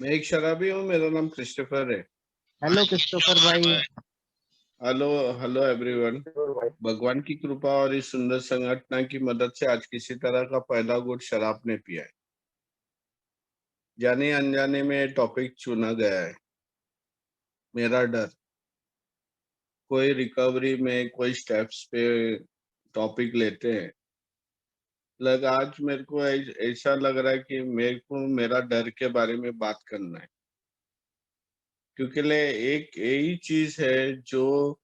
मैं एक शराबी हूँ। मेरा नाम क्रिस्टोफर है। हेलो क्रिस्टोफर भाई। हेलो। Hello everyone. भगवान की कृपा और इस सुंदर संगठन की मदद से आज किसी तरह का पहला घूंट शराब ने पिया है। जाने अनजाने में टॉपिक चुना गया है, मेरा डर। कोई रिकवरी में कोई स्टेप्स पे टॉपिक लेते हैं। आज मेरे को ऐसा लग रहा है कि मेरे को मेरा डर के बारे में बात करना है, क्योंकि एक यही चीज है जो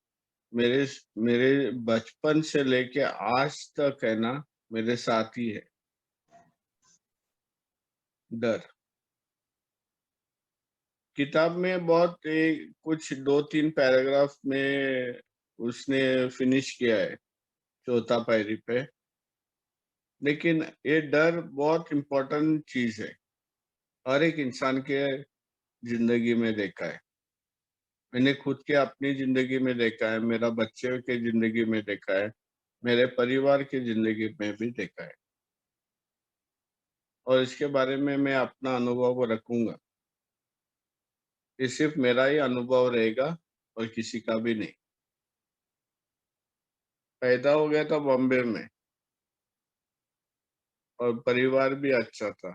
मेरे मेरे बचपन से लेके आज तक है ना, मेरे साथ ही है। डर। किताब में बहुत कुछ दो तीन पैराग्राफ में उसने फिनिश किया है, चौथा पायरी पे। लेकिन ये डर बहुत इम्पोर्टेंट चीज है, हर एक इंसान के जिंदगी में देखा है। मैंने खुद के अपनी जिंदगी में देखा है, मेरा बच्चे के जिंदगी में देखा है, मेरे परिवार की जिंदगी में भी देखा है। और इसके बारे में मैं अपना अनुभव रखूंगा। ये सिर्फ मेरा ही अनुभव रहेगा और किसी का भी नहीं। पैदा हो गया था बॉम्बे में, और परिवार भी अच्छा था।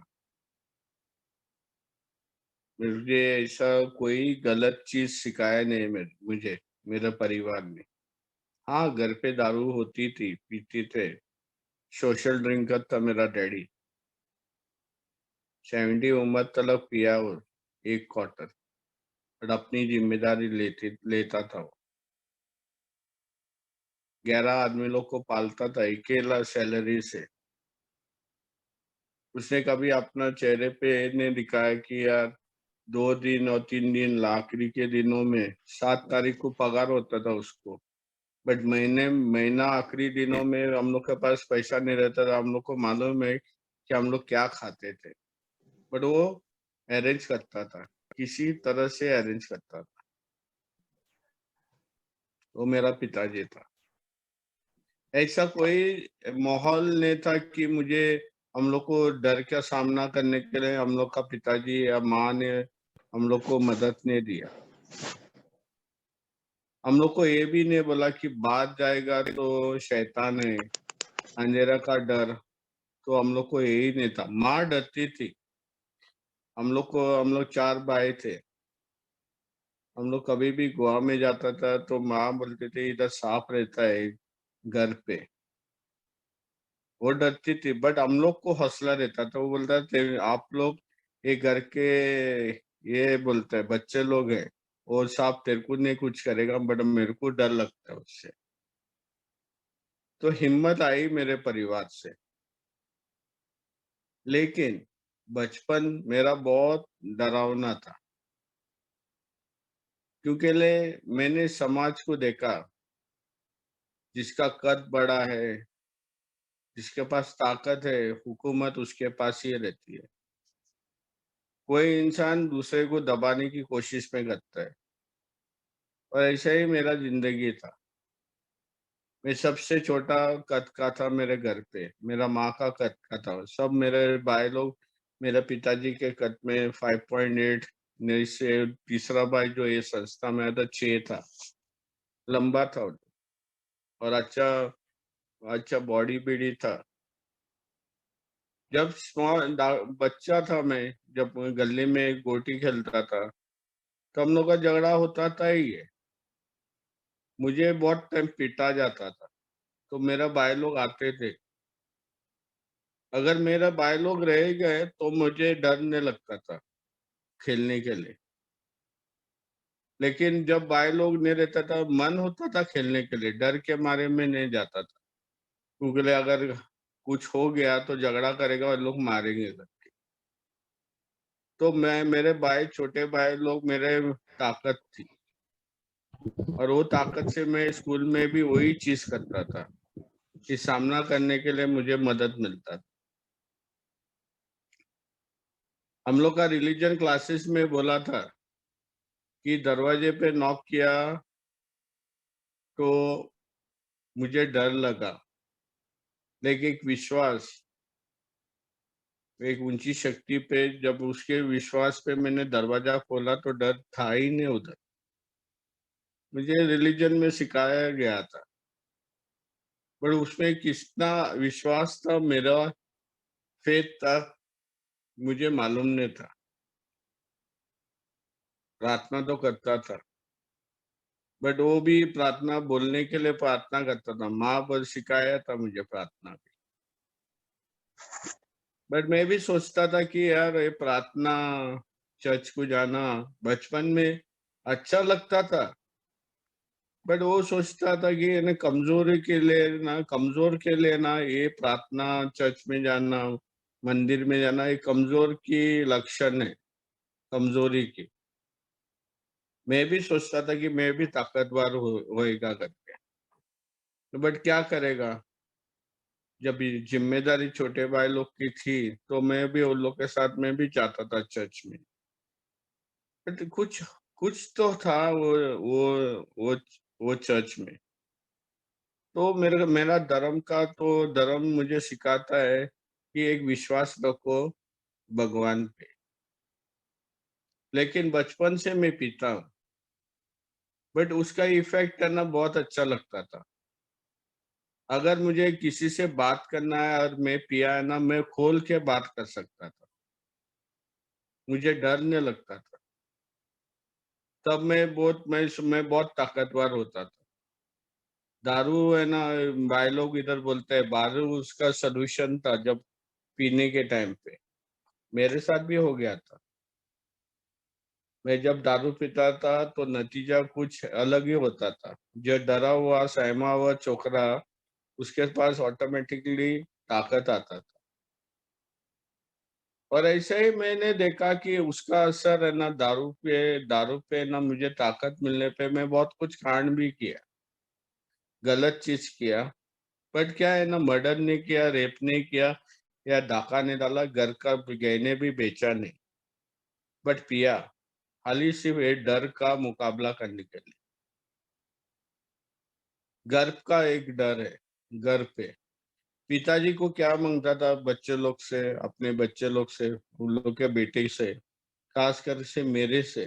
मुझे ऐसा कोई गलत चीज सिखाया नहीं मुझे मेरे परिवार ने। हाँ, घर पे दारू होती थी, पीते थे। सोशल ड्रिंकर था मेरा डैडी। 70 उम्र तक पिया वो, एक क्वार्टर। और अपनी जिम्मेदारी लेता था वो। 11 आदमी लोग को पालता था अकेला सैलरी से। उसने कभी अपना चेहरे पे नहीं दिखाया कि यार 2 दिन और 3 दिन आखिरी के दिनों में 7 तारीख को पगार होता था उसको। बट महीना आखिरी दिनों में हम लोग के पास पैसा नहीं रहता था। हम लोग को मालूम है कि हम लोग क्या खाते थे। बट वो अरेंज करता था, किसी तरह से अरेंज करता था। वो मेरा पिताजी था। ऐसा कोई माहौल नहीं था कि मुझे हम लोग को डर का सामना करने के लिए हम लोग का पिताजी या माँ ने हम लोग को मदद नहीं दिया। हम लोग को ये भी नहीं बोला कि बात जाएगा तो शैतान है, अंधेरा का डर। तो हम लोग को यही नहीं था। माँ डरती थी। हम लोग 4 भाई थे। हम लोग कभी भी गोवा में जाता था तो माँ बोलते थे इधर सांप रहता है घर पे। वो डरती थी, बट हम लोग को हौसला रहता था। वो बोलता थे आप लोग ये घर के, ये बोलते हैं बच्चे लोग हैं, और सांप तेरे को नहीं कुछ करेगा, बट मेरे को डर लगता है उससे। तो हिम्मत आई मेरे परिवार से। लेकिन बचपन मेरा बहुत डरावना था, क्योंकि मैंने समाज को देखा, जिसका कद बड़ा है, जिसके पास ताकत है, हुकूमत उसके पास ही रहती है। कोई इंसान दूसरे को दबाने की कोशिश में करता है। और ऐसा ही मेरा जिंदगी था। मैं सबसे छोटा कद का था मेरे घर पे। मेरा माँ का कद का था। सब मेरे भाई लोग मेरे पिताजी के कद में 5.8। मेरे से तीसरा भाई जो ये संस्था में आया था 6 था। लंबा था वो, और अच्छा अच्छा बॉडी बिल्डी था। जब बच्चा था मैं, जब गली में गोटी खेलता था, तो हम लोग का झगड़ा होता था ही है। मुझे बहुत टाइम पीटा जाता था। तो मेरा भाई लोग आते थे। अगर मेरा भाई लोग रह गए तो मुझे डर नहीं लगता था खेलने के लिए। लेकिन जब भाई लोग नहीं रहता था, मन होता था खेलने के लिए, डर के मारे में नहीं जाता था। क्योंकि अगर कुछ हो गया तो झगड़ा करेगा और लोग मारेंगे करके। तो मैं, मेरे भाई, छोटे भाई लोग मेरे ताकत थी। और वो ताकत से मैं स्कूल में भी वही चीज करता था कि सामना करने के लिए मुझे मदद मिलता था। हम लोग का रिलीजन क्लासेस में बोला था कि दरवाजे पे नॉक किया तो मुझे डर लगा, लेकिन एक विश्वास एक ऊंची शक्ति पे जब उसके विश्वास पे मैंने दरवाजा खोला तो डर था ही नहीं उधर। मुझे रिलीजन में सिखाया गया था, पर उसमें कितना विश्वास था मेरा, फेथ था, मुझे मालूम नहीं था। प्रार्थना तो करता था, बट वो भी प्रार्थना बोलने के लिए प्रार्थना करता था। माँ पर सिखाया था मुझे प्रार्थना भी। बट मैं भी सोचता था कि यार ये प्रार्थना, चर्च को जाना बचपन में अच्छा लगता था, बट वो सोचता था कि ना कमजोरी के लिए ना, कमजोर के लिए ना, ये प्रार्थना, चर्च में जाना, मंदिर में जाना, ये कमजोर की लक्षण है, कमजोरी की। मैं भी सोचता था कि मैं भी ताकतवर होएगा करके, बट क्या करेगा। जब ये जिम्मेदारी छोटे भाई लोग की थी, तो मैं भी उन लोग के साथ में भी जाता था चर्च में। बट कुछ कुछ तो था वो वो चर्च में। तो मेरा मेरा धर्म का तो धर्म मुझे सिखाता है कि एक विश्वास रखो भगवान पे। लेकिन बचपन से मैं पीता हूँ, बट उसका इफेक्ट करना बहुत अच्छा लगता था। अगर मुझे किसी से बात करना है और मैं पिया है ना, मैं खोल के बात कर सकता था, मुझे डर नहीं लगता था। तब मैं बहुत ताकतवर होता था। दारू है ना, भाई लोग इधर बोलते हैं दारू उसका सॉल्यूशन था जब पीने के टाइम पे। मेरे साथ भी हो गया था। मैं जब दारू पीता था तो नतीजा कुछ अलग ही होता था। जो डरा हुआ, सहमा हुआ छोकरा, उसके पास ऑटोमेटिकली ताकत आता था। और ऐसे ही मैंने देखा कि उसका असर है ना दारू पे ना, मुझे ताकत मिलने पे मैं बहुत कुछ कांड भी किया, गलत चीज किया। बट क्या है ना, मर्डर नहीं किया, रेप नहीं किया, या डाका नहीं डाला, घर का गहने भी बेचा नहीं, बट पिया, खाली सिर्फ एक डर का मुकाबला करने के लिए। गर्व का एक डर है घर पे। पिताजी को क्या मांगता था बच्चे लोग से, अपने बच्चे लोग से, उन लोग के बेटे से, खासकर से मेरे से।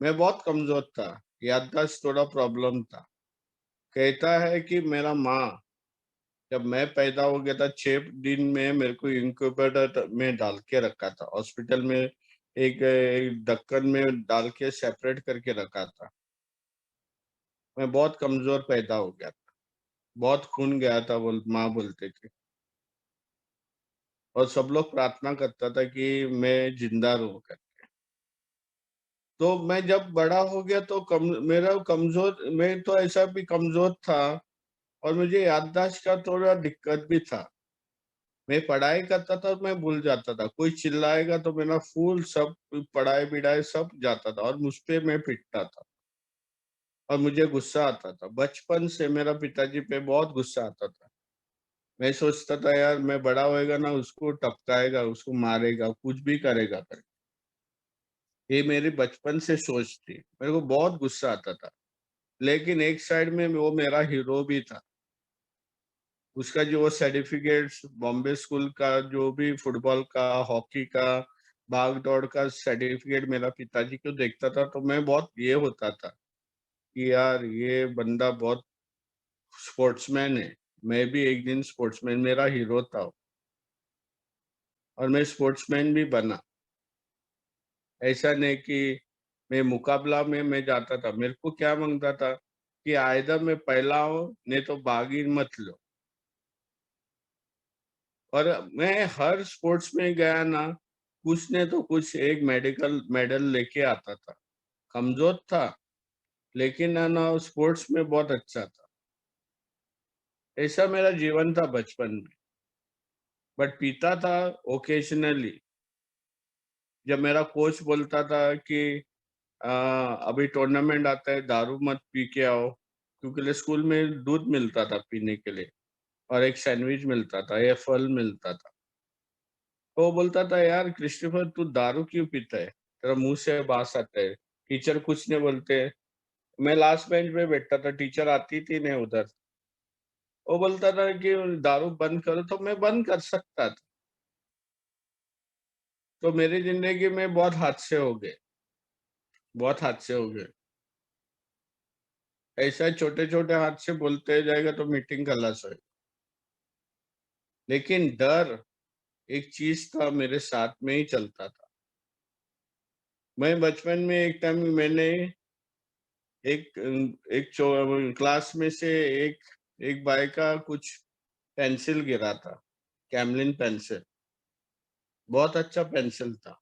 मैं बहुत कमजोर था, याददाश्त थोड़ा प्रॉब्लम था। कहता है कि मेरा माँ, जब मैं पैदा हो गया था 6 दिन में मेरे को इंक्यूबेटर में डाल के रखा था हॉस्पिटल में। एक ढक्कन में डाल के सेपरेट करके रखा था। मैं बहुत कमजोर पैदा हो गया था, बहुत खून गया था, माँ बोलते थे। और सब लोग प्रार्थना करता था कि मैं जिंदा रहूं कर। तो मैं जब बड़ा हो गया तो मेरा कमजोर, मैं तो ऐसा भी कमजोर था, और मुझे याददाश्त का थोड़ा दिक्कत भी था। मैं पढ़ाई करता था, मैं भूल जाता था, कोई चिल्लाएगा तो मेरा फूल सब पढ़ाई बिढ़ाई सब जाता था, और मुझ पे मैं पिटता था, और मुझे गुस्सा आता था। बचपन से मेरा पिताजी पे बहुत गुस्सा आता था। मैं सोचता था यार मैं बड़ा होएगा ना, उसको टपकाएगा, उसको मारेगा, कुछ भी करेगा करके। ये मेरी बचपन से सोच थी, मेरे को बहुत गुस्सा आता था। लेकिन एक साइड में वो मेरा हीरो भी था। उसका जो सर्टिफिकेट्स, बॉम्बे स्कूल का जो भी फुटबॉल का, हॉकी का, भाग दौड़ का सर्टिफिकेट मेरा पिताजी को देखता था तो मैं बहुत ये होता था कि यार ये बंदा बहुत स्पोर्ट्समैन है। मैं भी एक दिन स्पोर्ट्समैन, मेरा हीरो था वो, और मैं स्पोर्ट्समैन भी बना। ऐसा नहीं कि मैं मुकाबला में मैं जाता था, मेरे को क्या मांगता था कि आइदर मैं पहला हो, नहीं तो बागी मत लो। और मैं हर स्पोर्ट्स में गया ना, कुछ ने तो कुछ एक मेडिकल मेडल लेके आता था। कमजोर था, लेकिन है ना स्पोर्ट्स में बहुत अच्छा था। ऐसा मेरा जीवन था बचपन में। बट पीता था ओकेजनली। जब मेरा कोच बोलता था कि अभी टूर्नामेंट आता है, दारू मत पी के आओ, क्योंकि स्कूल में दूध मिलता था पीने के लिए, और एक सैंडविच मिलता था या फल मिलता था। तो वो बोलता था यार क्रिस्टोफर, तू दारू क्यों पीता है, तेरा मुंह से बास आता है, टीचर कुछ नहीं बोलते। मैं लास्ट बेंच पे बैठता था, टीचर आती थी नहीं उधर। वो बोलता था कि दारू बंद करो, तो मैं बंद कर सकता था। तो मेरी जिंदगी में बहुत हादसे हो गए, बहुत हादसे हो गए। ऐसा छोटे-छोटे हादसे बोलते जाएगा तो मीटिंग खलास होएगी। लेकिन डर एक चीज़ था मेरे साथ में ही चलता था। मैं बचपन में एक टाइम मैंने एक क्लास में से एक एक भाई का कुछ पेंसिल गिरा था, कैमलिन पेंसिल, बहुत अच्छा पेंसिल था।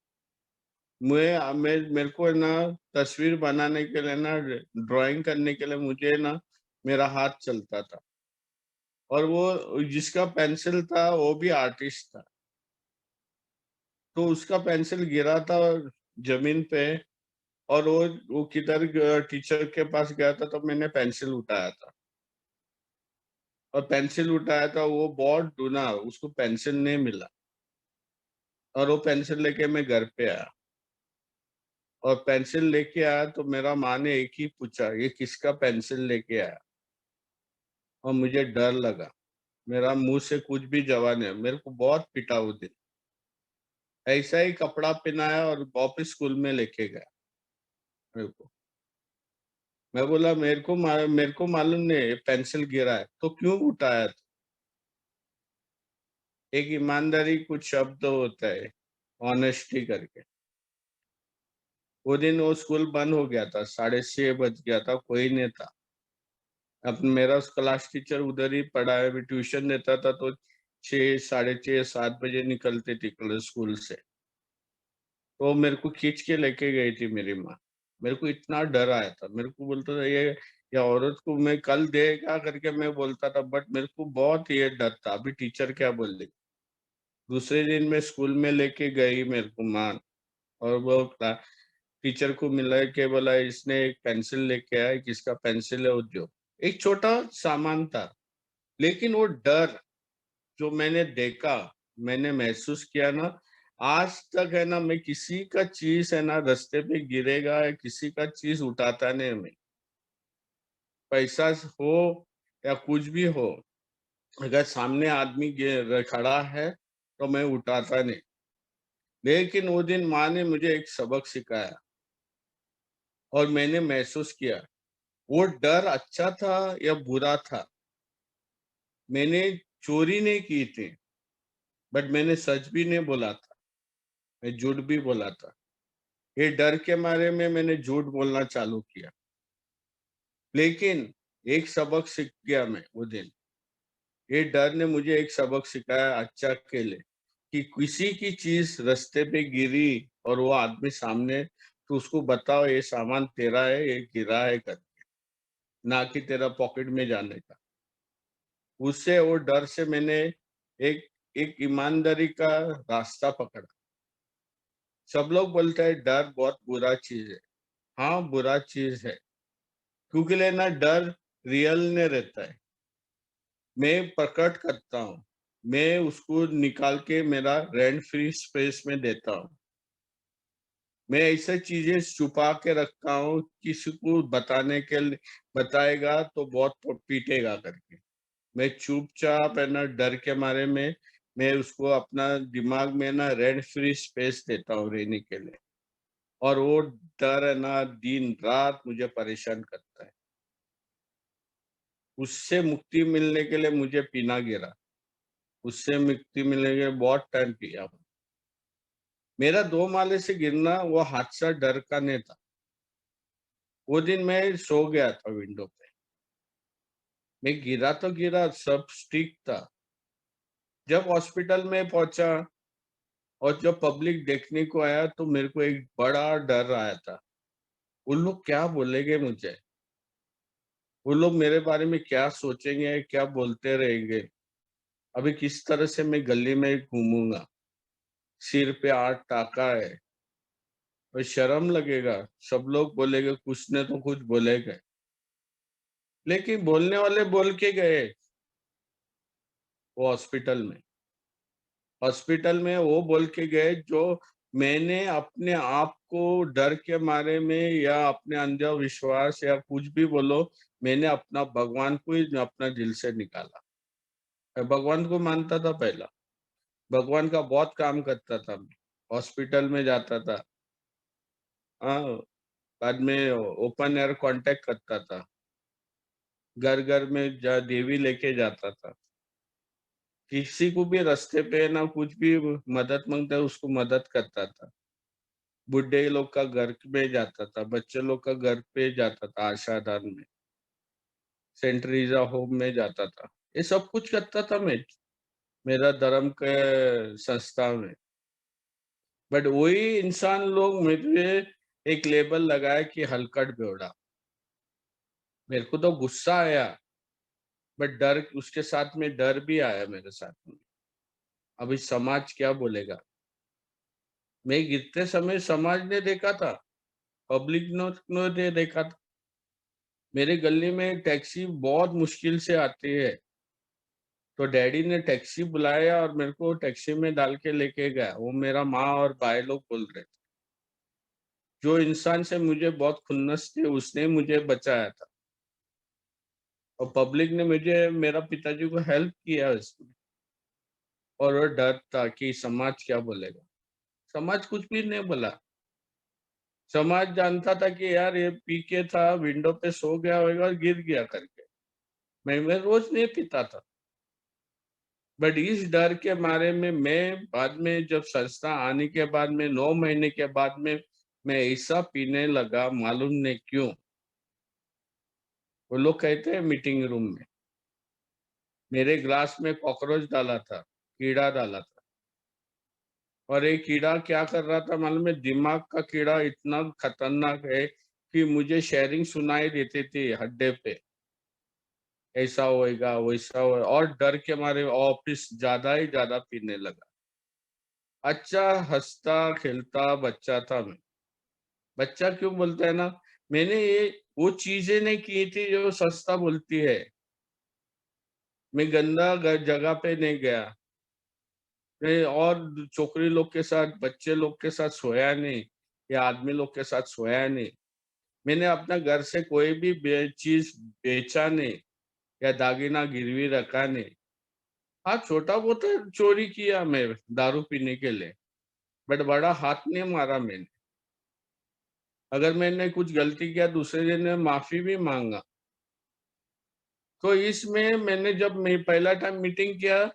मैं मेरे को है ना तस्वीर बनाने के लिए ना ड्राइंग करने के लिए मुझे ना मेरा हाथ चलता था और वो जिसका पेंसिल था वो भी आर्टिस्ट था। तो उसका पेंसिल गिरा था ज़मीन पे और वो किधर टीचर के पास गया था तो मैंने पेंसिल उठाया था और पेंसिल उठाया था वो बहुत ढूँढा, उसको पेंसिल नहीं मिला और वो पेंसिल लेके मैं घर पे आया और पेंसिल लेके आया तो मेरा माँ ने एक ही पूछा, "ये किसका पेंसिल लेके आया?" और मुझे डर लगा। मेरा मुँह से कुछ भी जवाब नहीं, मेरे को बहुत पीटा उस दिन। ऐसा ही कपड़ा पहनाया और वापिस स्कूल में लेके गया मेरे को। मैं बोला मेरे को मालूम नहीं है पेंसिल गिरा है, तो क्यों उठाया? एक ईमानदारी कुछ शब्द होता है, ऑनेस्टी करके। वो दिन वो स्कूल बंद हो गया था, 6:30 बज गया था, कोई नहीं था। अब मेरा क्लास टीचर उधर ही पढ़ा है, मैं ट्यूशन देता था तो 6, साढ़े 6, 7 बजे निकलती थी स्कूल से। तो मेरे को खींच के लेके गई थी मेरी माँ। मेरे को इतना डर आया था, मेरे को बोलता था ये औरत को मैं कल देगा करके मैं बोलता था बट मेरे को बहुत ये डर था, अभी टीचर क्या बोल देगी। दूसरे दिन मैं स्कूल में लेके गई मेरे को माँ और वो टीचर को मिला के बोला इसने एक पेंसिल लेके आया, किसका पेंसिल है वो दो। एक छोटा सामान था, लेकिन वो डर जो मैंने देखा, मैंने महसूस किया ना, आज तक है ना मैं किसी का चीज़ है ना रास्ते पे गिरेगा या किसी का चीज़ उठाता नहीं मैं। पैसा हो या कुछ भी हो, अगर सामने आदमी खड़ा है, तो मैं उठाता नहीं। लेकिन वो दिन माँ ने मुझे एक सबक सिखाया और मैंने महसूस किया, वो डर अच्छा था या बुरा था? मैंने चोरी नहीं की थी, बट मैंने सच भी नहीं बोला था, मैं झूठ भी बोला था। ये डर के मारे में मैंने झूठ बोलना चालू किया। लेकिन एक सबक सीख गया मैं वो दिन। ये डर ने मुझे एक सबक सिखाया अच्छा के लिए कि किसी की चीज़ रास्ते पे गिरी और वो आदमी सामने तो उसको बताओ ये सामान तेरा है, ये गिरा है कर, ना कि तेरा पॉकेट में जाने का। उससे वो डर से मैंने एक एक ईमानदारी का रास्ता पकड़ा। सब लोग बोलते हैं डर बहुत बुरा चीज़ है। हाँ, बुरा चीज़ है। क्योंकि लेना डर रियल नहीं रहता है। मैं प्रकट करता हूँ, मैं उसको निकाल के मेरा रेंट फ्री स्पेस में देता हूँ। मैं ऐसी चीज़ें छुपा के रखता हूँ, किसी को बताने के लिए बताएगा तो बहुत पीटेगा करके। मैं चुपचाप है ना डर के मारे में मैं उसको अपना दिमाग में ना रेंट फ्री स्पेस देता हूँ रहने के लिए और वो डर है ना दिन-रात मुझे परेशान करता है। उससे मुक्ति मिलने के लिए मुझे पीना गिरा। उससे मुक्ति मिलने के लिए बहुत टाइम पिया। मेरा 2 माले से गिरना वो हादसा डर का नहीं था। वो दिन मैं सो गया था विंडो पे। मैं गिरा तो गिरा, सब ठीक था। जब हॉस्पिटल में पहुँचा और जब पब्लिक देखने को आया तो मेरे को एक बड़ा डर आया था। वो लोग क्या बोलेंगे मुझे? वो लोग मेरे बारे में क्या सोचेंगे, क्या बोलते रहेंगे? अभी किस तरह से मैं गली में घूमूँगा? सिर पे 8 टाका है और शर्म लगेगा। सब लोग बोलेंगे कुछ ने तो कुछ बोलेगा। लेकिन बोलने वाले बोल के गए वो हॉस्पिटल में। हॉस्पिटल में वो बोल के गए जो मैंने अपने आप को डर के मारे में या अपने अंधविश्वास या कुछ भी बोलो, मैंने अपना भगवान को ही अपना दिल से निकाला। मैं भगवान को मानता था पहला, भगवान का बहुत काम करता था मैं। हॉस्पिटल में जाता था। हाँ, बाद में ओपन एयर कॉन्टैक्ट करता था। घर-घर में देवी लेके जाता था। किसी को भी रास्ते पे ना कुछ भी मदद माँगता है, उसको मदद करता था। बूढ़े लोग का घर में जाता था, बच्चे लोग का घर पे जाता था, आशादान में, सेंट टेरेसा होम में जाता था। ये सब कुछ करता था मैं, मेरा धर्म के संस्था में। बट वही इंसान लोग मुझे एक लेबल लगाया कि हलकट बेवड़ा। मेरे को तो गुस्सा आया, बट डर उसके साथ में डर भी आया मेरे साथ में। अभी समाज क्या बोलेगा? मैं गिरते समय समाज ने देखा था, पब्लिक ने देखा था। मेरे गली में टैक्सी बहुत मुश्किल से आती है, तो डैडी ने टैक्सी बुलाया और मेरे को टैक्सी में डाल के लेके गया। वो मेरा माँ और भाई लोग बोल रहे थे। जो इंसान से मुझे बहुत खुन्नस थी, उसने मुझे बचाया था और पब्लिक ने मुझे मेरा पिताजी को हेल्प किया इसमें। और वो डर था कि समाज क्या बोलेगा? समाज कुछ भी नहीं बोला। समाज जानता था कि यार ये पी के था, विंडो पे सो गया होगा और गिर गया करके। मैं रोज़ नहीं पीता था। बट इस डर के मारे में मैं बाद में जब संस्था आने के बाद में 9 महीने के बाद में मैं ऐसा पीने लगा, मालूम नहीं क्यों? वो लोग कहते हैं मीटिंग रूम में, मेरे ग्लास में कॉकरोच डाला था, कीड़ा डाला था और ये कीड़ा क्या कर रहा था मालूम है? दिमाग का कीड़ा इतना खतरनाक है कि मुझे शेयरिंग सुनाई देती थी हड्डे पे। ऐसा होएगा, वैसा होएगा और डर के मारे ऑफिस ज़्यादा ही ज़्यादा पीने लगा। अच्छा हँसता-खेलता बच्चा था मैं। बच्चा क्यों बोलता है ना, मैंने ये वो चीज़ें नहीं की थी जो संस्था बोलती है। मैं गंदा जगह पे नहीं गया। मैं और छोकरी लोग के साथ, बच्चे लोग के साथ सोया नहीं या आदमी लोग के साथ सोया नहीं। मैंने अपना घर से कोई भी चीज़ बेचा नहीं या दागीना गिरवी रखा नहीं। हाँ, छोटा-बहुत चोरी किया मैं दारू पीने के लिए, बट बड़ा हाथ नहीं मारा मैंने। अगर मैंने कुछ गलती किया दूसरे दिन मैं माफ़ी भी माँगा। तो इसमें मैंने जब मैं पहला टाइम मीटिंग किया,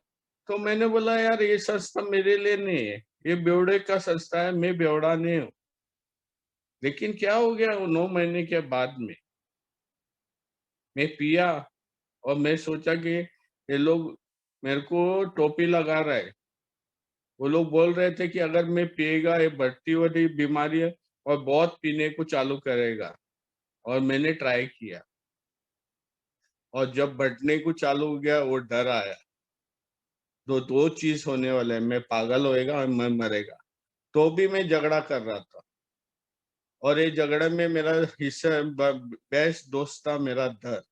तो मैंने बोला यार ये संस्था मेरे लिए नहीं है, ये बेवड़े का संस्था है, मैं बेवड़ा नहीं हूँ। लेकिन क्या हो गया वो 9 महीने के बाद में, मैं पिया और मैं सोचा कि ये लोग मेरे को टोपी लगा रहा है। वो लोग बोल रहे थे कि अगर मैं पिएगा ये बढ़ती हुई बीमारी है और बहुत पीने को चालू करेगा और मैंने ट्राई किया और जब बढ़ने को चालू हो गया वो डर आया। दो चीज़ होने वाला है, मैं पागल होएगा और मैं मरेगा। तो भी मैं झगड़ा कर रहा था और ये झगड़े में मेरा हिस्सा बेस्ट दोस्त था मेरा धर।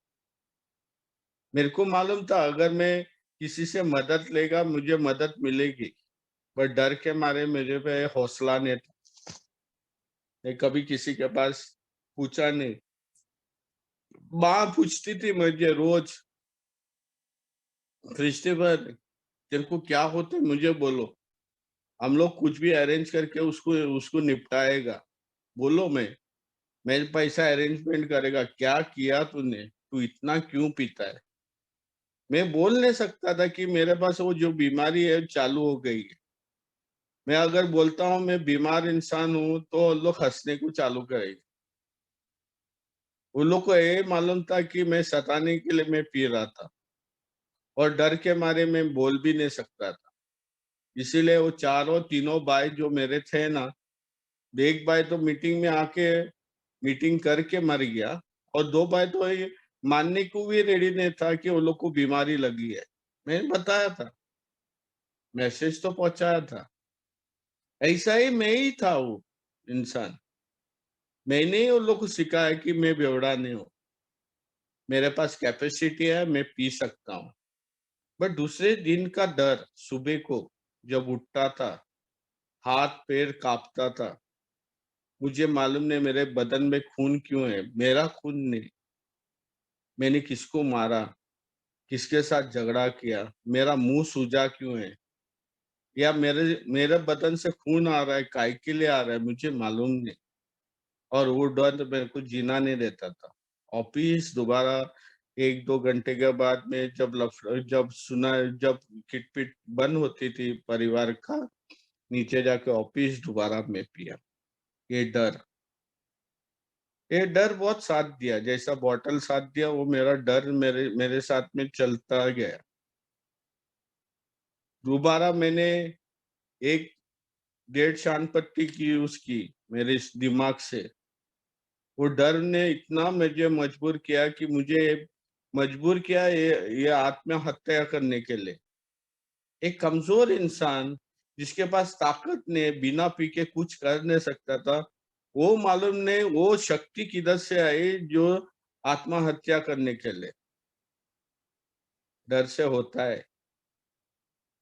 मेरे को मालूम था अगर मैं किसी से मदद लेगा मुझे मदद मिलेगी, पर डर के मारे मेरे पे हौसला नहीं था। मैं कभी किसी के पास पूछा नहीं। माँ पूछती थी मुझे रोज, क्रिस्टोफर तेरे को क्या होता है मुझे बोलो, हम लोग कुछ भी अरेंज करके उसको उसको निपटाएगा। बोलो मैं पैसा अरेंजमेंट करेगा। क्या किया तूने? तू इतना क्यों पीता है? मैं बोल नहीं सकता था कि मेरे पास वो जो बीमारी है चालू हो गई है। मैं अगर बोलता हूँ मैं बीमार इंसान हूँ तो लोग हँसने को चालू करेंगे। उन लोग को ये मालूम था कि मैं सताने के लिए मैं पी रहा था और डर के मारे मैं बोल भी नहीं सकता था। इसीलिए वो चारों तीनों भाई जो मेरे थे ना, एक भाई तो मीटिंग में आके मीटिंग करके मर गया और 2 भाई तो ये मानने को भी रेडी नहीं था कि वो लोग को बीमारी लगी है। मैंने बताया था, मैसेज तो पहुँचाया था। ऐसा ही मैं ही था वो इंसान। मैंने ही उन लोग को सिखाया कि मैं बेवड़ा नहीं हूँ। मेरे पास कैपेसिटी है, मैं पी सकता हूँ। बट दूसरे दिन का डर सुबह को जब उठता था, हाथ-पैर काँपता था। मुझे मालूम नहीं मेरे बदन में खून क्यों है? मेरा खून नहीं। मैंने किसको मारा? किसके साथ झगड़ा किया? मेरा मुँह सूजा क्यों है? या मेरे बदन से खून आ रहा है, काय के लिए आ रहा है मुझे मालूम नहीं। और वो डर मेरे को जीना नहीं देता था। ऑफिस दोबारा 1-2 घंटे के बाद में जब किट-पिट बंद होती थी परिवार का, नीचे जाके ऑफिस दोबारा मैं पिया। ये डर ये डर बहुत साथ दिया, जैसा बॉटल साथ दिया वो मेरा डर मेरे मेरे साथ में चलता गया। दोबारा मैंने 1 डेढ़ शान पत्ती की यूज़ की मेरे इस दिमाग से। वो डर ने इतना मुझे मजबूर किया ये आत्महत्या करने के लिए। एक कमज़ोर इंसान जिसके पास ताकत नहीं, बिना पी के कुछ कर नहीं सकता था, वो मालूम नहीं वो शक्ति किधर से आई जो आत्महत्या करने के लिए। डर से होता है,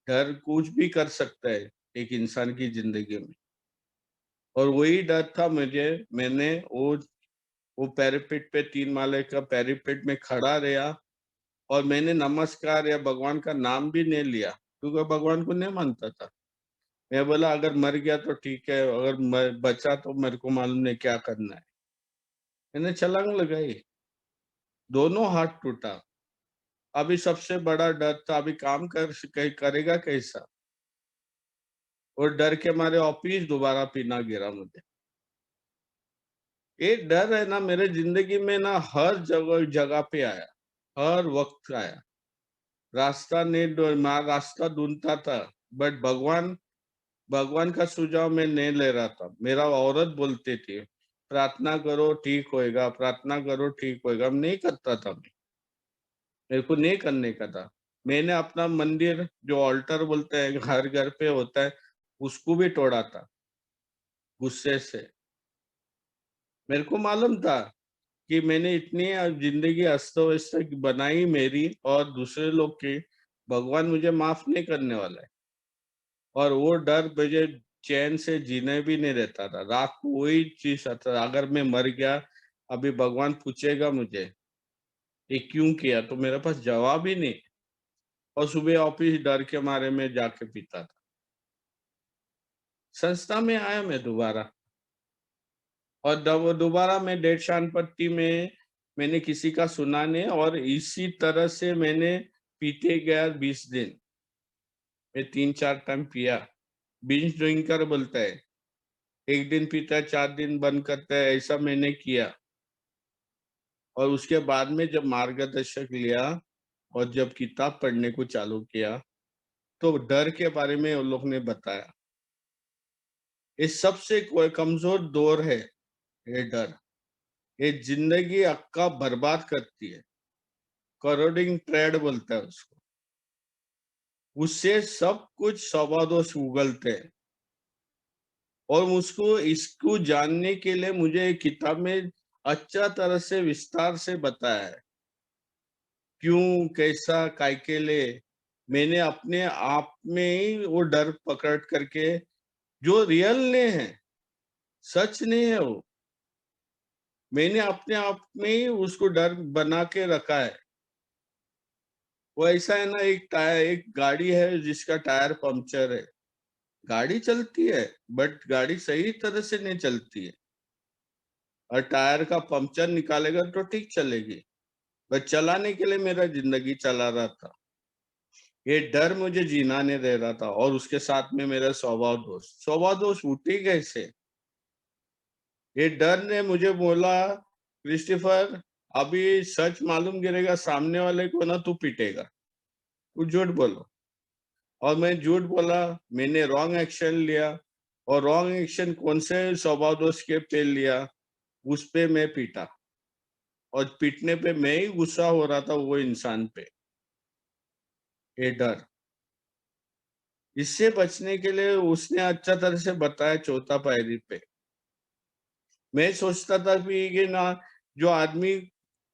डर कुछ भी कर सकता है एक इंसान की ज़िंदगी में। और वही डर था मैंने वो पैरापेट पे 3 माले का पैरापेट में खड़ा रहा और मैंने नमस्कार या भगवान का नाम भी नहीं लिया, क्योंकि भगवान को नहीं मानता था। मैं बोला अगर मर गया तो ठीक है, अगर मैं बचा तो मेरे को मालूम नहीं क्या करना है। मैंने छलांग लगाई, दोनों हाथ टूटा। अभी सबसे बड़ा डर था अभी काम करेगा कैसा? और डर के मारे ऑफिस दोबारा पीना गिरा मुझे। ये डर है ना मेरे ज़िंदगी में ना हर जगह जगह पे आया, हर वक़्त आया। मैं रास्ता ढूँढता था, बट भगवान का सुझाव मैं नहीं ले रहा था। मेरा औरत बोलती थी, प्रार्थना करो ठीक होएगा, प्रार्थना करो ठीक होएगा। नहीं करता था मैं, मेरे को नहीं करने का था। मैंने अपना मंदिर जो ऑल्टर बोलते हैं हर घर पे होता है, उसको भी तोड़ा था, गुस्से से। मेरे को मालूम था कि मैंने इतनी ज़िंदगी अस्त-व्यस्त बनाई मेरी और दूसरे लोग की, भगवान मुझे माफ़ नहीं करने वाला है। और वो डर मुझे चैन से जीने भी नहीं देता था। रात को वही चीज़ आता अगर मैं मर गया, अभी भगवान पूछेगा मुझे, ये क्यों किया? तो मेरे पास जवाब ही नहीं और सुबह ऑफ़िस डर के मारे मैं जाके पीता था। संस्था में आया मैं दोबारा और दोबारा मैं डेढ़ शानपट्टी में मैंने किसी का सुना नहीं और इसी तरह से मैंने पीते गया 20 दिन। मैं 3-4 टाइम पिया। बिंज ड्रिंकर बोलता है। 1 दिन पीता है, 4 दिन बंद करता है, ऐसा मैंने किया। और उसके बाद में जब मार्गदर्शक लिया और जब किताब पढ़ने को चालू किया, तो डर के बारे में उन लोग ने बताया। ये सबसे कोई कमज़ोर दौर है, ये डर। ये ज़िंदगी आपका बर्बाद करती है। करोडिंग ट्रेड बोलता है उसको। उससे सब कुछ स्वाभाविक उगलते हैं। और मुझको इसको जानने के लिए मुझे एक किताब में अच्छा तरह से विस्तार से बताया है। क्यों, कैसा, काय के लिए मैंने अपने आप में ही वो डर पकड़ करके जो रियल नहीं है, सच नहीं है वो। मैंने अपने आप में ही उसको डर बना के रखा है। वो ऐसा है ना एक गाड़ी है जिसका टायर पंक्चर है। गाड़ी चलती है, बट गाड़ी सही तरह से नहीं चलती है और टायर का पंक्चर निकालेगा तो ठीक चलेगी। बस चलाने के लिए मेरा ज़िंदगी चला रहा था। ये डर मुझे जीना नहीं दे रहा था और उसके साथ में मेरा स्वभाव दोष उठी कैसे? ये डर ने मुझे बोला, क्रिस्टोफर अभी सच मालूम गिरेगा सामने वाले को ना तू पिटेगा, तू झूठ बोलो। और मैं झूठ बोला, मैंने रॉन्ग एक्शन लिया और रॉन्ग एक्शन कौन से स्वभाव दोष के पे लिया, उस पे मैं पीटा और पीटने पे मैं ही गुस्सा हो रहा था वो इंसान पे, ये डर। इससे बचने के लिए उसने अच्छा तरह से बताया चौथा पायरी पे। मैं सोचता था कि ये ना जो आदमी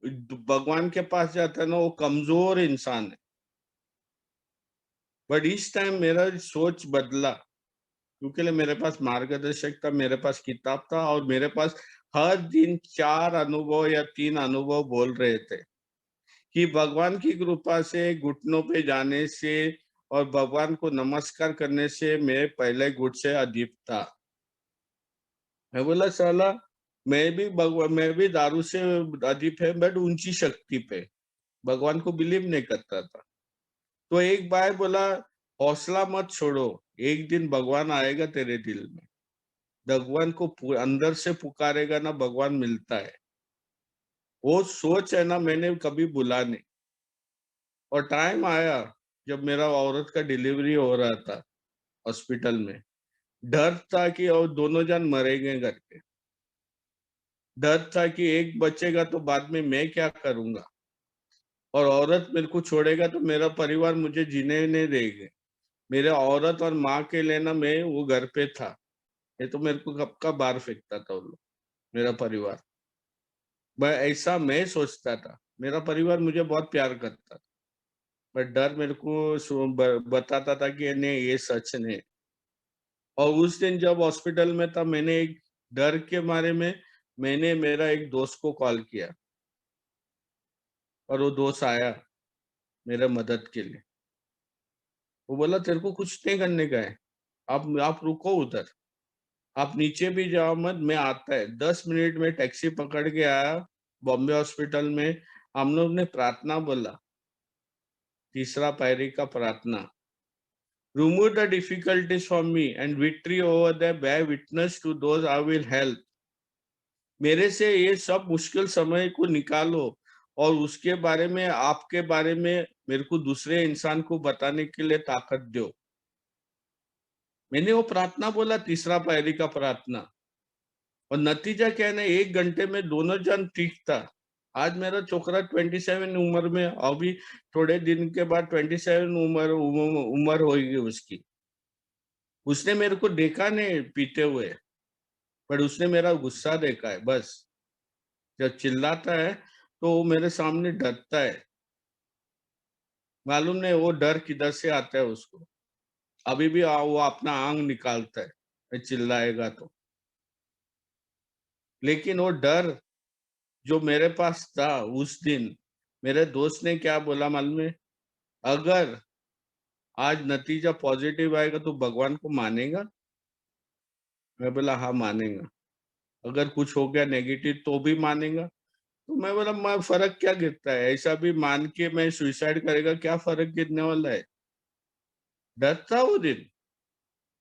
भगवान के पास जाता है ना वो कमजोर इंसान है। बट इस टाइम मेरा सोच बदला क्योंकि मेरे पास मार्गदर्शक था, मेरे पास किताब था और मेरे पास हर दिन 4 अनुभव या 3 अनुभव बोल रहे थे कि भगवान की कृपा से घुटनों पे जाने से और भगवान को नमस्कार करने से मैं पहले गुट से अधिक था। मैं बोला साला मैं भी दारू से अधिक है, बट ऊंची शक्ति पे भगवान को बिलीव नहीं करता था। तो एक बार बोला हौसला मत छोड़ो, एक दिन भगवान आएगा तेरे दिल में। भगवान को अंदर से पुकारेगा ना, भगवान मिलता है। वो सोच है ना, मैंने कभी भूला नहीं। और टाइम आया जब मेरा औरत का डिलीवरी हो रहा था हॉस्पिटल में। डर था कि और दोनों जन मरेंगे करके। डर था कि एक बचेगा तो बाद में मैं क्या करूंगा, और औरत मेरे को छोड़ेगा तो मेरा परिवार मुझे जीने नहीं देंगे। मेरे औरत और माँ के लिए ना मैं वो घर पे था। ये तो मेरे को कब का बाहर फेंकता था वो लोग, मेरा परिवार। ऐसा मैं सोचता था। मेरा परिवार मुझे बहुत प्यार करता था, बट डर मेरे को बताता था कि नहीं, ये सच नहीं। और उस दिन जब हॉस्पिटल में था, मैंने एक डर के बारे में मैंने मेरा एक दोस्त को कॉल किया, और वो दोस्त आया मेरे मदद के लिए। वो बोला तेरे को कुछ नहीं करने का है, आप रुको उधर, आप नीचे भी जाओ मत, मैं आता है। 10 मिनट में टैक्सी पकड़ के आया बॉम्बे हॉस्पिटल में। हम लोग ने प्रार्थना बोला, तीसरा पैरी का प्रार्थना। Remove the difficulties from me and victory over them, bear witness to those I will help. मेरे से ये सब मुश्किल समय को निकालो, और उसके बारे में, आपके बारे में मेरे को दूसरे इंसान को बताने के लिए ताकत दो। मैंने वो प्रार्थना बोला, तीसरा पायरी का प्रार्थना। और नतीजा क्या है ना, 1 घंटे में दोनों जन ठीक था। आज मेरा छोकरा 27 उम्र में, अभी थोड़े दिन के बाद 27 उम्र होगी उसकी। उसने मेरे को देखा नहीं पीते हुए, पर उसने मेरा गुस्सा देखा है बस। जब चिल्लाता है तो वो मेरे सामने डरता है। मालूम नहीं वो डर किधर से आता है उसको। अभी भी वो अपना आंग निकालता है मैं चिल्लाएगा तो। लेकिन वो डर जो मेरे पास था उस दिन, मेरे दोस्त ने क्या बोला मालूम है? अगर आज नतीजा पॉजिटिव आएगा तो भगवान को मानेगा? मैं बोला हाँ मानेगा। अगर कुछ हो गया नेगेटिव तो भी मानेगा? तो मैं बोला मैं फर्क क्या गिरता है, ऐसा भी मान के मैं सुसाइड करेगा, क्या फर्क गिरने वाला है? डर था वो दिन।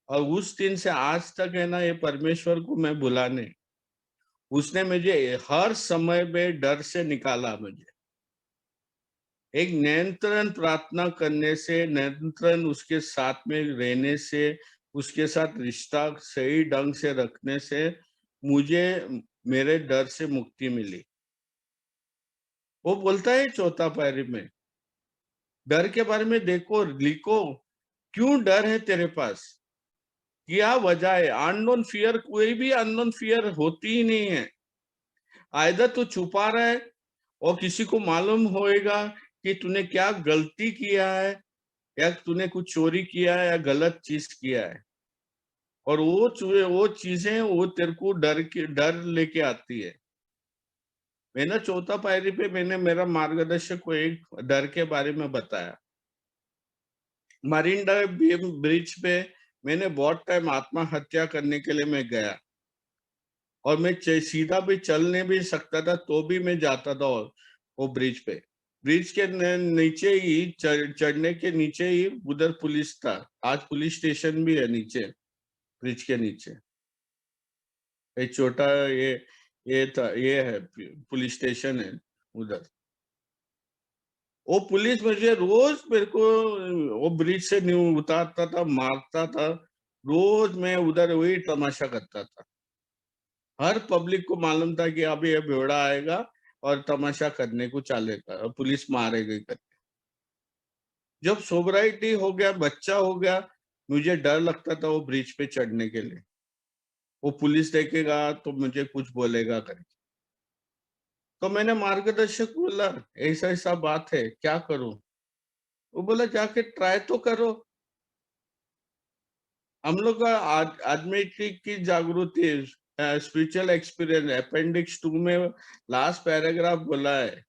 और उस दिन से आज तक है ना, ये परमेश्वर को मैं भुला नहीं। उसने मुझे हर समय में डर से निकाला। मुझे एक नियंत्रण प्रार्थना करने से, नियंत्रण उसके साथ में रहने से, उसके साथ रिश्ता सही ढंग से रखने से मुझे मेरे डर से मुक्ति मिली। वो बोलता है चौथा पायरी में, डर के बारे में देखो, लिखो, क्यों डर है तेरे पास, क्या वजह है? अननोन फियर, कोई भी अननोन फियर होती ही नहीं है। आइदर तू छुपा रहा है और किसी को मालूम होएगा कि तूने क्या गलती किया है, या तूने कुछ चोरी किया है या गलत चीज किया है। और वो चीजें वो तेरे को डर लेके आती है। मैंने चौथा पायरी पे मैंने मेरा मार्गदर्शक को एक डर के बारे में बताया। मरीन ड्राइव ब्रिज पे मैंने बहुत टाइम आत्महत्या करने के लिए मैं गया, और मैं सीधा भी चल नहीं भी सकता था तो भी मैं जाता था। और वो ब्रिज के नीचे ही चढ़ने के नीचे ही उधर पुलिस था। आज पुलिस स्टेशन भी है नीचे, ब्रिज के नीचे एक छोटा ये था, ये है पुलिस स्टेशन है उधर। वो पुलिस मुझे रोज मेरे को वो ब्रिज से न्यू उतारता था, मारता था। रोज मैं उधर वही तमाशा करता था। हर पब्लिक को मालूम था कि अब ये बेवड़ा आएगा और तमाशा करने को चलेगा और पुलिस मारेगी करके। जब सोबराइटी हो गया, बच्चा हो गया, मुझे डर लगता था वो ब्रिज पे चढ़ने के लिए। वो पुलिस देखेगा तो मुझे कुछ बोलेगा करके। तो मैंने मार्गदर्शक बोला ऐसा ऐसा बात है, क्या करूं? वो बोला जाके ट्राई तो करो। हम लोग का आदमी की जागृति, स्पिरिचुअल एक्सपीरियंस, अपेंडिक्स 2 में लास्ट पैराग्राफ बोला है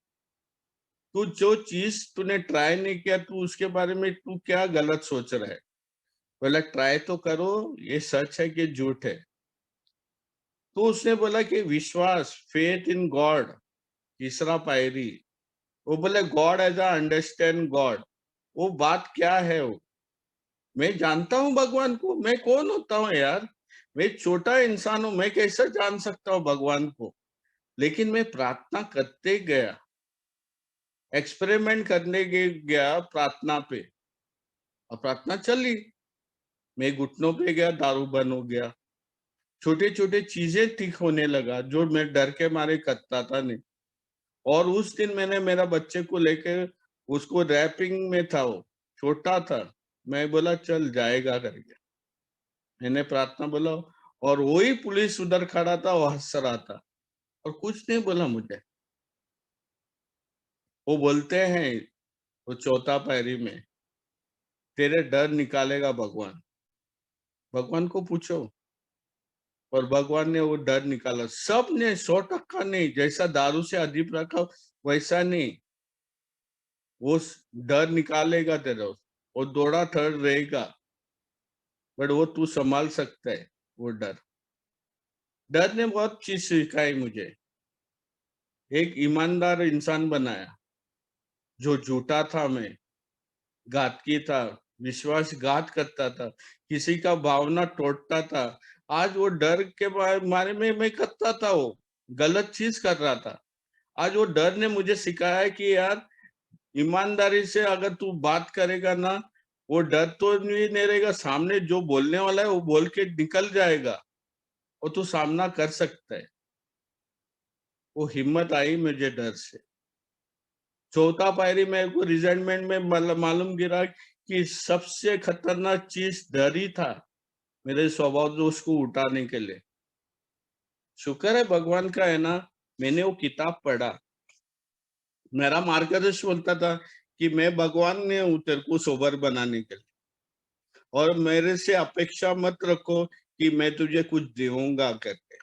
तू जो चीज तूने ट्राई नहीं किया, तू उसके बारे में तू क्या गलत सोच रहा है? बोला ट्राई तो करो, ये सच है कि झूठ है? तो उसने बोला कि विश्वास, फेथ इन गॉड, तीसरा पायरी। वो बोले God as a understand God. वो बात क्या है? वो मैं जानता हूँ भगवान को, मैं कौन होता हूँ यार? मैं छोटा इंसान हूँ, मैं कैसे जान सकता हूँ भगवान को? लेकिन मैं प्रार्थना करते गया, एक्सपेरिमेंट करने गया प्रार्थना पे, और प्रार्थना चली। मैं घुटनों पे गया, दारू बंद हो गया, छोटे छोटे चीजें ठीक होने लगा जो मैं डर के मारे करता था नहीं। और उस दिन मैंने मेरा बच्चे को लेके, उसको रैपिंग में था, वो छोटा था, मैं बोला चल जाएगा करके मैंने प्रार्थना बोला। और वही पुलिस उधर खड़ा था, वो हंस रहा था और कुछ नहीं बोला मुझे। वो बोलते हैं, वो चौथा पायरी में, तेरे डर निकालेगा भगवान। भगवान को पूछो। और भगवान ने वो डर निकाला, सब ने 100% नहीं, जैसा दारू से अजीब रखा वैसा नहीं, वो डर निकालेगा तेरा। वो दौड़ा थड़ रहेगा, बट वो तू संभाल सकता है वो डर। डर ने बहुत चीज सिखाई मुझे। एक ईमानदार इंसान बनाया, जो झूठा था मैं, घातकी था, विश्वासघात करता था, किसी का भावना तोड़ता था। आज वो डर के बारे में मैं करता था, वो गलत चीज कर रहा था। आज वो डर ने मुझे सिखाया है कि यार ईमानदारी से अगर तू बात करेगा ना, वो डर तो नहीं रहेगा, सामने जो बोलने वाला है वो बोल के निकल जाएगा और तू सामना कर सकता है। वो हिम्मत आई मुझे डर से। चौथा पायरी मेरे को रिजल्टमेंट में मालूम गिरा कि सबसे खतरनाक चीज डर ही था मेरे स्वभाव जो उसको उठाने के लिए। शुक्र है भगवान का है ना, मैंने वो किताब पढ़ा। मेरा मार्गदर्शक बोलता था कि मैं भगवान ने हूं तेरे को सोबर बनाने के लिए, और मेरे से अपेक्षा मत रखो कि मैं तुझे कुछ दूंगा करके।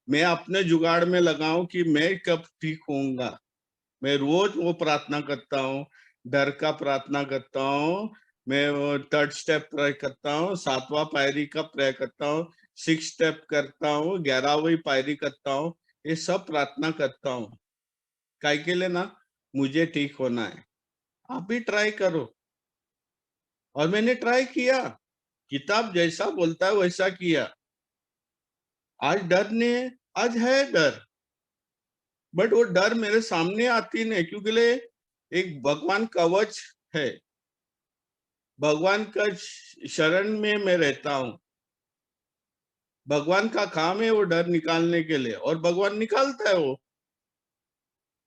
मैं अपने जुगाड़ में लगाऊं कि मैं कब ठीक होऊंगा। मैं रोज वो प्रार्थना करता हूँ, डर का प्रार्थना करता हूँ। मैं वो थर्ड स्टेप प्रे करता हूँ, 7वां पायरी का प्रे करता हूँ, 6 स्टेप करता हूँ, 11वीं पायरी करता हूँ। ये सब प्रार्थना करता हूँ काय के लिए ना, मुझे ठीक होना है। आप भी ट्राई करो। और मैंने ट्राई किया, किताब जैसा बोलता है वैसा किया। आज डर ने, आज है डर, बट वो डर मेरे सामने आती नहीं, क्योंकि एक भगवान कवच है, भगवान का शरण में मैं रहता हूँ। भगवान का काम है वो डर निकालने के लिए, और भगवान निकालता है वो।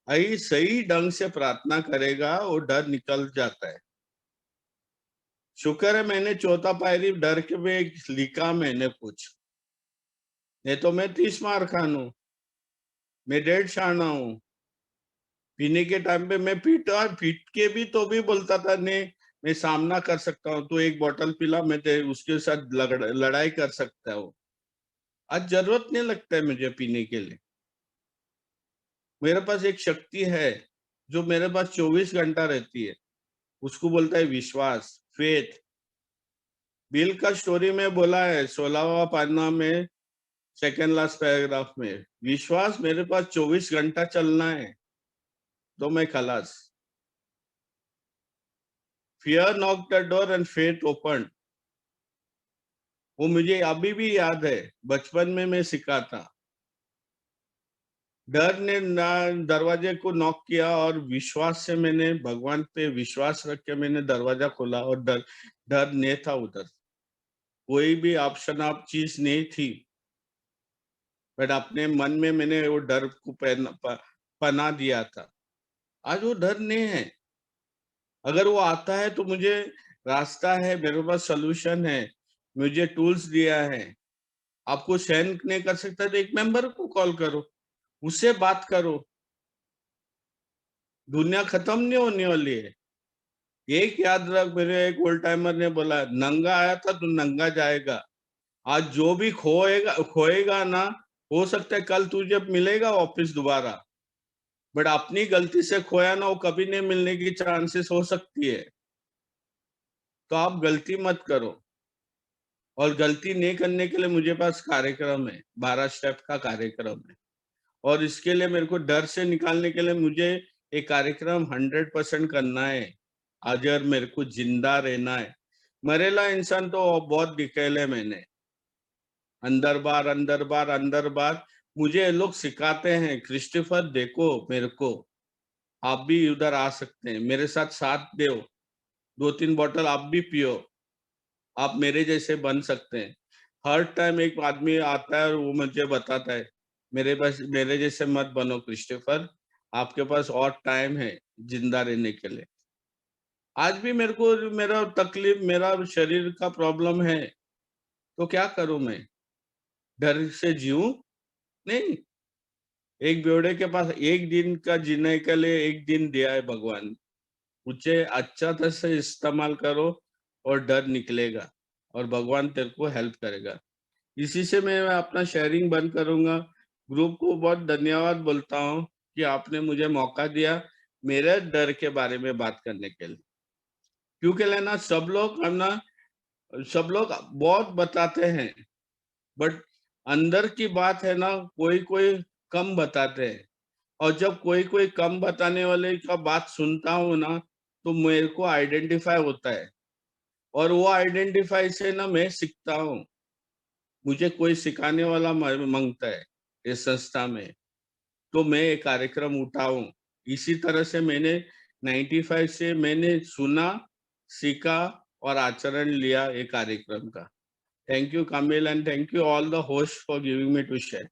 आई सही ढंग से प्रार्थना करेगा, वो डर निकल जाता है। शुक्र है मैंने चौथा पायरी डर के में लिखा मैंने कुछ, नहीं तो मैं 30 मार खानू, मैं 1.5 शाना हूँ। पीने के टाइम पे मैं पीट के भी तो भी बोलता था नहीं, मैं सामना कर सकता हूँ, तो एक बोतल पिला, मैं उसके साथ लड़ाई कर सकता हूँ। आज जरूरत नहीं लगता है मुझे पीने के लिए। मेरे पास एक शक्ति है जो मेरे पास 24 घंटा रहती है, उसको बोलता है विश्वास, फेथ। बिल का स्टोरी में बोला है 16वां पन्ना में, सेकेंड लास्ट पैराग्राफ में, विश्वास मेरे पास 24 घंटा चलना है तो मैं खलास। Fear knock the door and faith open. वो मुझे अभी भी याद है, बचपन में मैं सीखा था। डर ने ना दरवाजे को नॉक किया, और विश्वास से मैंने भगवान पे विश्वास रख के मैंने दरवाजा खोला, और डर डर नहीं था उधर, कोई भी ऑप्शन ऑफ चीज नहीं थी। बट अपने मन में मैंने वो डर को पना दिया था। आज वो डर नहीं है। अगर वो आता है तो मुझे रास्ता है, मेरे पास सोल्यूशन है, मुझे टूल्स दिया है। आपको सहन नहीं कर सकता तो एक मेंबर को कॉल करो, उससे बात करो। दुनिया खत्म नहीं होने वाली है। एक याद रख, मेरे एक ओल्ड टाइमर ने बोला, नंगा आया था तो नंगा जाएगा। आज जो भी खोएगा खोएगा ना, हो सकता है कल तुझे मिलेगा वापिस दोबारा। बट अपनी गलती से खोया ना, वो कभी नहीं मिलने की चांसेस हो सकती है। तो आप गलती मत करो, और गलती नहीं करने के लिए मुझे पास कार्यक्रम है, 12 स्टेप का कार्यक्रम है, और इसके लिए मेरे को डर से निकालने के लिए मुझे ये कार्यक्रम 100% करना है। अगर मेरे को जिंदा रहना है, मरेला इंसान तो बहुत दिखेले मैंने, अंदर बार अंदर बार अंदर बार। मुझे ये लोग सिखाते हैं, क्रिस्टोफर देखो मेरे को, आप भी उधर आ सकते हैं, मेरे साथ साथ दो, 2-3 बॉटल आप भी पियो, आप मेरे जैसे बन सकते हैं। हर टाइम एक आदमी आता है और वो मुझे बताता है, मेरे जैसे मत बनो क्रिस्टोफर, आपके पास और टाइम है जिंदा रहने के लिए। आज भी मेरे को मेरा तकलीफ, मेरा शरीर का प्रॉब्लम है, तो क्या करूं मैं? डर से जीऊं? नहीं। एक बेवड़े के पास एक दिन का जीने के लिए एक दिन दिया है भगवान, उसे अच्छा तरह से इस्तेमाल करो और डर निकलेगा, और भगवान तेरे को हेल्प करेगा। इसी से मैं अपना शेयरिंग बंद करूंगा। ग्रुप को बहुत धन्यवाद बोलता हूँ कि आपने मुझे मौका दिया मेरे डर के बारे में बात करने के लिए। क्योंकि लेना सब लोग बहुत बताते हैं, बट अंदर की बात है ना, कोई कोई कम बताते हैं। और जब कोई कोई कम बताने वाले का बात सुनता हूँ ना, तो मेरे को आइडेंटिफाई होता है, और वो आइडेंटिफाई से ना मैं सीखता हूँ। मुझे कोई सिखाने वाला मांगता है इस संस्था में, तो मैं ये कार्यक्रम उठाऊं। इसी तरह से मैंने 95 से मैंने सुना, सीखा और आचरण लिया ये कार्यक्रम का। Thank you Kamil, and thank you all the host for giving me to share.